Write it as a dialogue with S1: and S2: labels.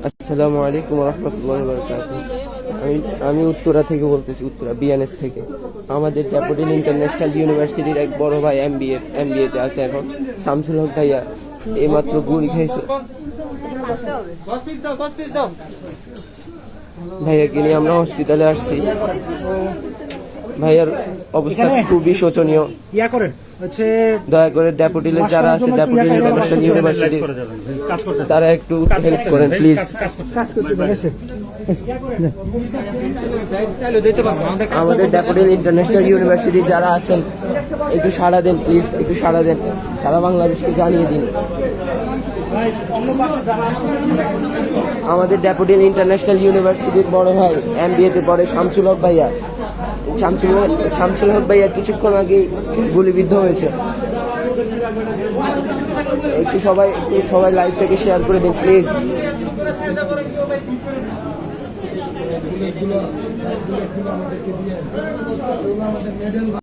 S1: আসসালামু আলাইকুম রহমতুল্লাহি ওয়া বারাকাতুহু। আমি উত্তরা থেকে বলতেছি, উত্তরা বিএনএস থেকে। আমাদের ক্যাপিটাল ইন্টারন্যাশনাল ইউনিভার্সিটির এক বড় ভাই এমবিএ তে আছে এখন, শামসুল হক ভাইয়া এইমাত্র গুলি খেয়েছে। ভাইয়াকে নিয়ে আমরা হসপিটালে আসছি। ভাইয়ার অবস্থা খুবই শোচনীয়। দয়া করে ড্যাফোডিলের যারা আছে, ড্যাফোডিল ইন্টারন্যাশনাল ইউনিভার্সিটি, তারা একটু হেল্প করেন প্লিজ। আমাদের ড্যাফোডিল ইন্টারন্যাশনাল ইউনিভার্সিটি যারা আছেন একটু সাড়া দেন প্লিজ, একটু সাড়া দেন, সারা বাংলাদেশকে জানিয়ে দিন। আমাদের ড্যাফোডিল ইন্টারন্যাশনাল ইউনিভার্সিটির বড় ভাই এমবিএ তে পড়ে শামসুল হক ভাইয়া। শামসুল হক ভাইয়া কিছুক্ষণ আগে গুলিবিদ্ধ হয়েছে। একটু সবাই লাইভ থেকে শেয়ার করে দিন প্লিজ।